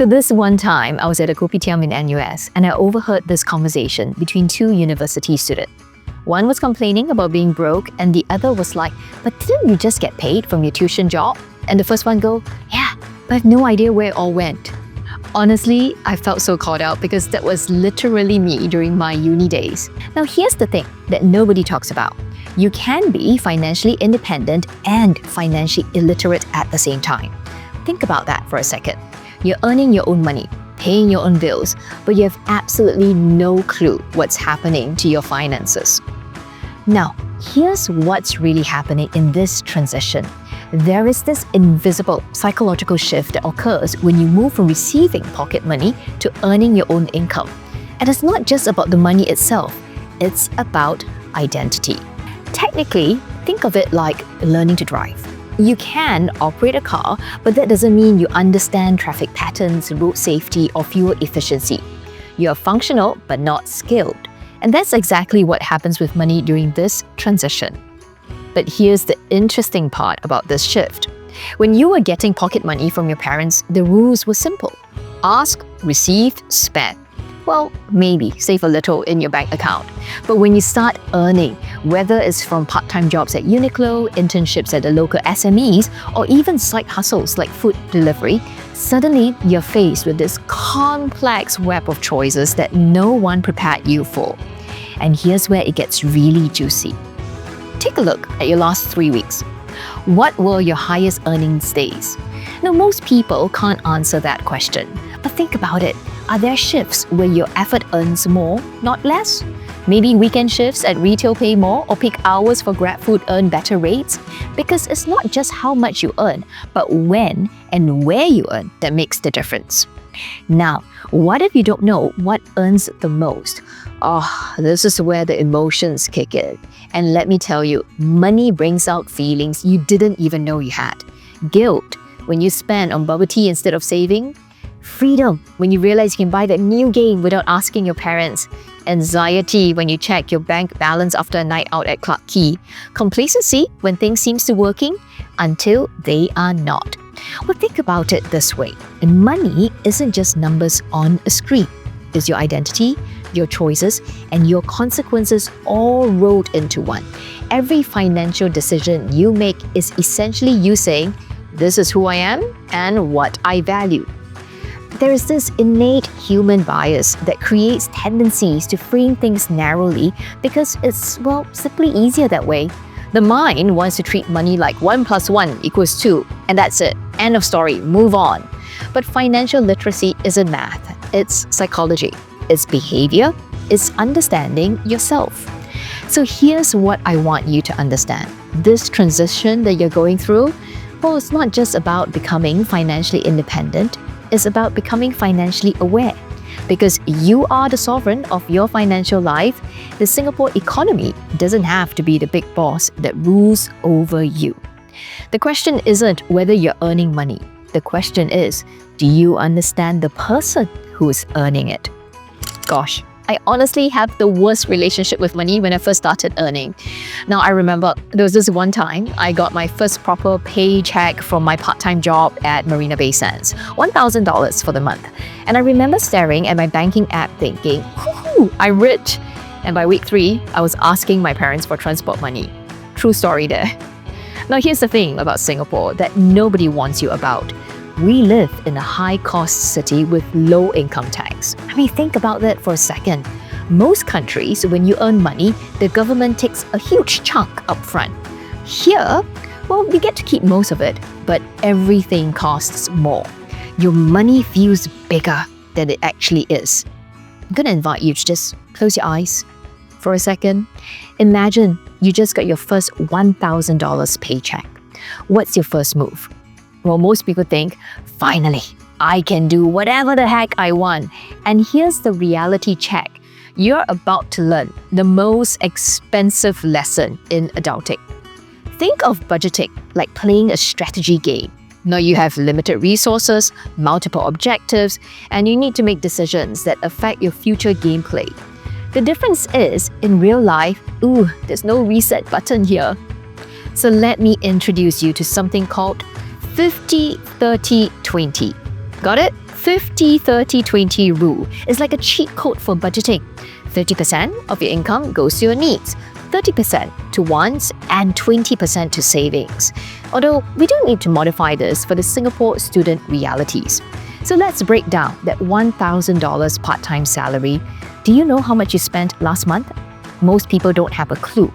So this one time, I was at a kopitiam in NUS and I overheard this conversation between two university students. One was complaining about being broke and the other was like, but didn't you just get paid from your tuition job? And the first one go, yeah, but I have no idea where it all went. Honestly, I felt so caught out because that was literally me during my uni days. Now here's the thing that nobody talks about. You can be financially independent and financially illiterate at the same time. Think about that for a second. You're earning your own money, paying your own bills, but you have absolutely no clue what's happening to your finances. Now, here's what's really happening in this transition. There is this invisible psychological shift that occurs when you move from receiving pocket money to earning your own income. And it's not just about the money itself, it's about identity. Technically, think of it like learning to drive. You can operate a car, but that doesn't mean you understand traffic patterns, road safety, or fuel efficiency. You're functional, but not skilled. And that's exactly what happens with money during this transition. But here's the interesting part about this shift. When you were getting pocket money from your parents, the rules were simple. Ask, receive, spend. Well, maybe save a little in your bank account. But when you start earning, whether it's from part-time jobs at Uniqlo, internships at the local SMEs, or even side hustles like food delivery, suddenly you're faced with this complex web of choices that no one prepared you for. And here's where it gets really juicy. Take a look at your last 3 weeks. What were your highest earnings days? Now, most people can't answer that question, but think about it. Are there shifts where your effort earns more, not less? Maybe weekend shifts at retail pay more or peak hours for Grab food earn better rates? Because it's not just how much you earn, but when and where you earn that makes the difference. Now, what if you don't know what earns the most? Oh, this is where the emotions kick in. And let me tell you, money brings out feelings you didn't even know you had. Guilt when you spend on bubble tea instead of saving. Freedom when you realize you can buy that new game without asking your parents. Anxiety when you check your bank balance after a night out at Clarke Quay. Complacency when things seem to be working until they are not. Well, think about it this way. Money isn't just numbers on a screen. It's your identity, your choices, and your consequences all rolled into one. Every financial decision you make is essentially you saying, this is who I am and what I value. There is this innate human bias that creates tendencies to frame things narrowly because it's, well, simply easier that way. The mind wants to treat money like 1 + 1 = 2, and that's it. End of story, move on. But financial literacy isn't math, it's psychology, it's behavior, it's understanding yourself. So here's what I want you to understand. This transition that you're going through, well, it's not just about becoming financially independent, it's about becoming financially aware. Because you are the sovereign of your financial life, the Singapore economy doesn't have to be the big boss that rules over you. The question isn't whether you're earning money. The question is, do you understand the person who's earning it? Gosh, I honestly have the worst relationship with money when I first started earning. Now, I remember there was this one time I got my first proper paycheck from my part-time job at Marina Bay Sands, $1,000 for the month. And I remember staring at my banking app thinking, whoo, I'm rich. And by week 3, I was asking my parents for transport money. True story there. Now, here's the thing about Singapore that nobody warns you about. We live in a high-cost city with low income tax. I mean, think about that for a second. Most countries, when you earn money, the government takes a huge chunk up front. Here, well, you get to keep most of it, but everything costs more. Your money feels bigger than it actually is. I'm gonna invite you to just close your eyes for a second. Imagine you just got your first $1,000 paycheck. What's your first move? Well, most people think, finally, I can do whatever the heck I want. And here's the reality check. You're about to learn the most expensive lesson in adulting. Think of budgeting like playing a strategy game. Now you have limited resources, multiple objectives, and you need to make decisions that affect your future gameplay. The difference is, in real life, there's no reset button here. So let me introduce you to something called 50-30-20. Got it? 50-30-20 rule is like a cheat code for budgeting. 30% of your income goes to your needs, 30% to wants, and 20% to savings. Although we don't need to modify this for the Singapore student realities. So let's break down that $1,000 part-time salary. Do you know how much you spent last month? Most people don't have a clue.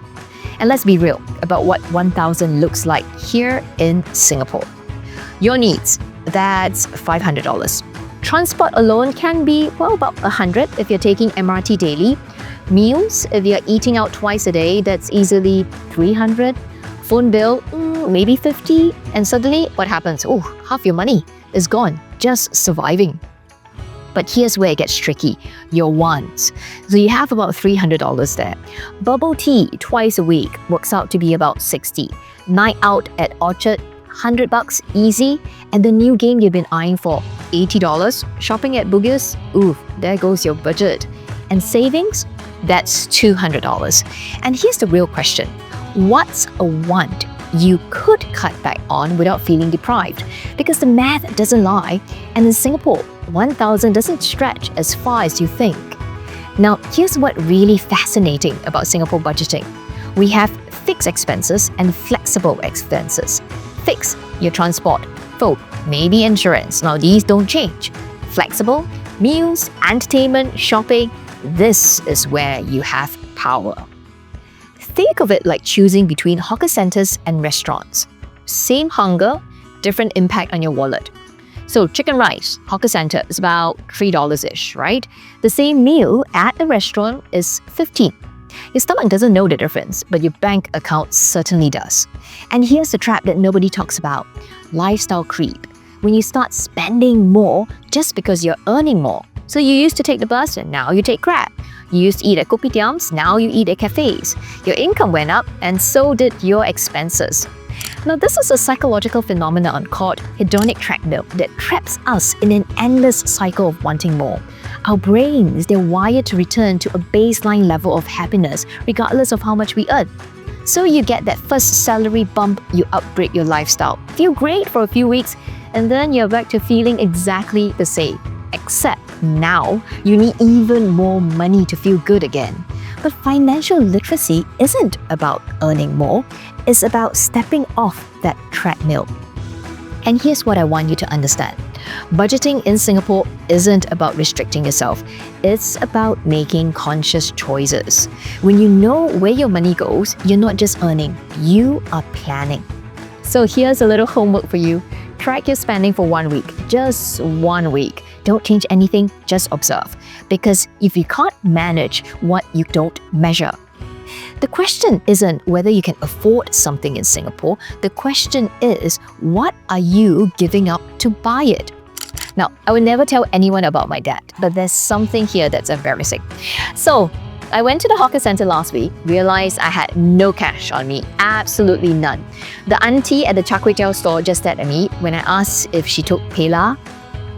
And let's be real about what $1,000 looks like here in Singapore. Your needs, that's $500. Transport alone can be, well, about $100 if you're taking MRT daily. Meals, if you're eating out twice a day, that's easily $300. Phone bill, maybe $50. And suddenly, what happens? Oh, half your money is gone, just surviving. But here's where it gets tricky, your wants. So you have about $300 there. Bubble tea twice a week works out to be about $60. Night out at Orchard, $100 easy. And the new game you've been eyeing for, $80. Shopping at Bugis, oof, there goes your budget. And savings, that's $200. And here's the real question. What's a want you could cut back on without feeling deprived? Because the math doesn't lie. And in Singapore, $1,000 doesn't stretch as far as you think. Now, here's what really fascinating about Singapore budgeting. We have fixed expenses and flexible expenses. Fixed, your transport, food, maybe insurance. Now, these don't change. Flexible, meals, entertainment, shopping. This is where you have power. Think of it like choosing between hawker centers and restaurants. Same hunger, different impact on your wallet. So chicken rice, hawker center is about $3-ish, right? The same meal at a restaurant is $15. Your stomach doesn't know the difference, but your bank account certainly does. And here's the trap that nobody talks about. Lifestyle creep. When you start spending more just because you're earning more. So you used to take the bus and now you take Grab. You used to eat at kopitiams, now you eat at cafes. Your income went up and so did your expenses. Now, this is a psychological phenomenon called hedonic treadmill that traps us in an endless cycle of wanting more. Our brains, they're wired to return to a baseline level of happiness regardless of how much we earn. So you get that first salary bump, you upgrade your lifestyle, feel great for a few weeks, and then you're back to feeling exactly the same. Except now, you need even more money to feel good again. But financial literacy isn't about earning more, it's about stepping off that treadmill. And here's what I want you to understand. Budgeting in Singapore isn't about restricting yourself, it's about making conscious choices. When you know where your money goes, you're not just earning, you are planning. So here's a little homework for you. Track your spending for 1 week, just 1 week. Don't change anything, just observe. Because if you can't manage what you don't measure, the question isn't whether you can afford something in Singapore. The question is, what are you giving up to buy it? Now, I would never tell anyone about my debt, but there's something here that's embarrassing. So, I went to the hawker center last week, realized I had no cash on me, absolutely none. The auntie at the char kway teow store just stared at me when I asked if she took PayLah.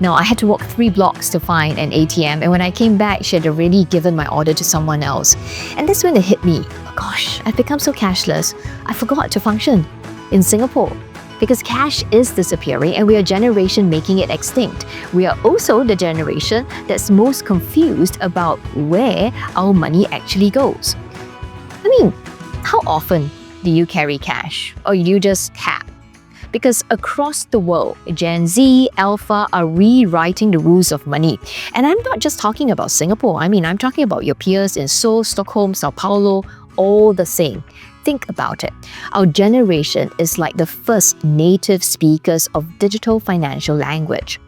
Now, I had to walk 3 blocks to find an ATM, and when I came back, she had already given my order to someone else. And that's when it hit me. Oh gosh, I've become so cashless. I forgot to function in Singapore. Because cash is disappearing and we are a generation making it extinct. We are also the generation that's most confused about where our money actually goes. I mean, how often do you carry cash? Or you just tap? Because across the world, Gen Z, Alpha are rewriting the rules of money. And I'm not just talking about Singapore. I mean, I'm talking about your peers in Seoul, Stockholm, Sao Paulo, all the same. Think about it. Our generation is like the first native speakers of digital financial language.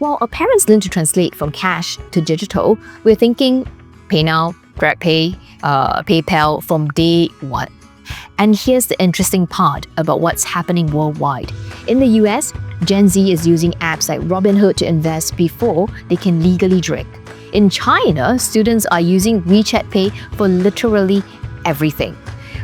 While our parents learned to translate from cash to digital, we're thinking Pay Now, GrabPay, PayPal from day one. And here's the interesting part about what's happening worldwide. In the US, Gen Z is using apps like Robinhood to invest before they can legally drink. In China, students are using WeChat Pay for literally everything.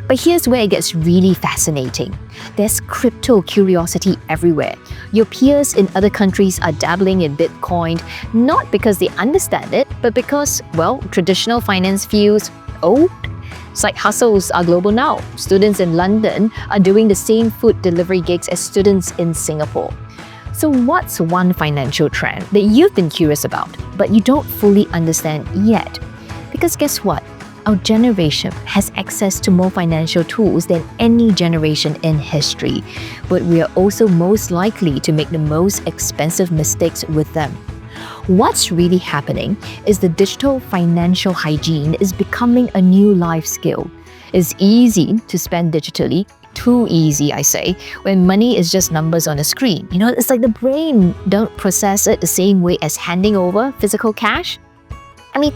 But here's where it gets really fascinating. There's crypto curiosity everywhere. Your peers in other countries are dabbling in Bitcoin, not because they understand it, but because, well, traditional finance feels old. Side hustles are global now. Students in London are doing the same food delivery gigs as students in Singapore. So what's one financial trend that you've been curious about, but you don't fully understand yet? Because guess what? Our generation has access to more financial tools than any generation in history, but we are also most likely to make the most expensive mistakes with them. What's really happening is the digital financial hygiene is becoming a new life skill. It's easy to spend digitally, too easy, I say, when money is just numbers on a screen. It's like the brain don't process it the same way as handing over physical cash.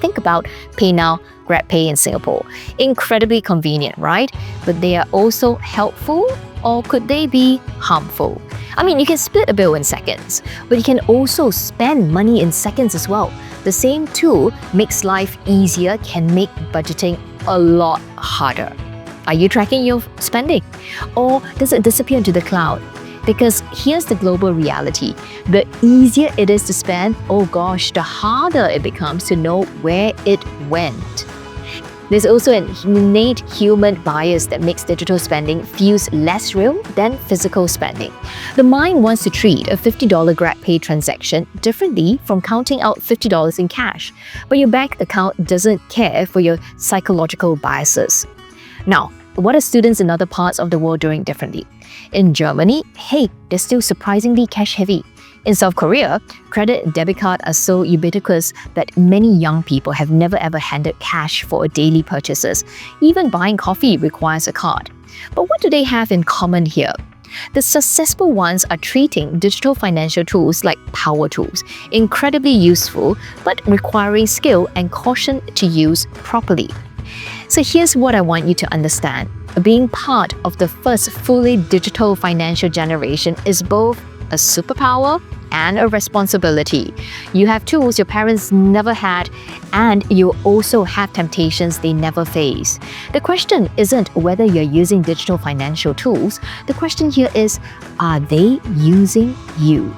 Think about Pay Now, GrabPay in Singapore. Incredibly convenient, right? But they are also helpful, or could they be harmful? You can split a bill in seconds, but you can also spend money in seconds as well. The same tool makes life easier, can make budgeting a lot harder. Are you tracking your spending? Or does it disappear into the cloud? Because here's the global reality. The easier it is to spend, oh gosh, the harder it becomes to know where it went. There's also an innate human bias that makes digital spending feels less real than physical spending. The mind wants to treat a $50 GrabPay transaction differently from counting out $50 in cash, but your bank account doesn't care for your psychological biases. Now, what are students in other parts of the world doing differently? In Germany, they're still surprisingly cash-heavy. In South Korea, credit and debit card are so ubiquitous that many young people have never ever handed cash for daily purchases. Even buying coffee requires a card. But what do they have in common here? The successful ones are treating digital financial tools like power tools, incredibly useful, but requiring skill and caution to use properly. So here's what I want you to understand. Being part of the first fully digital financial generation is both a superpower and a responsibility. You have tools your parents never had, and you also have temptations they never face. The question isn't whether you're using digital financial tools. The question here is, are they using you?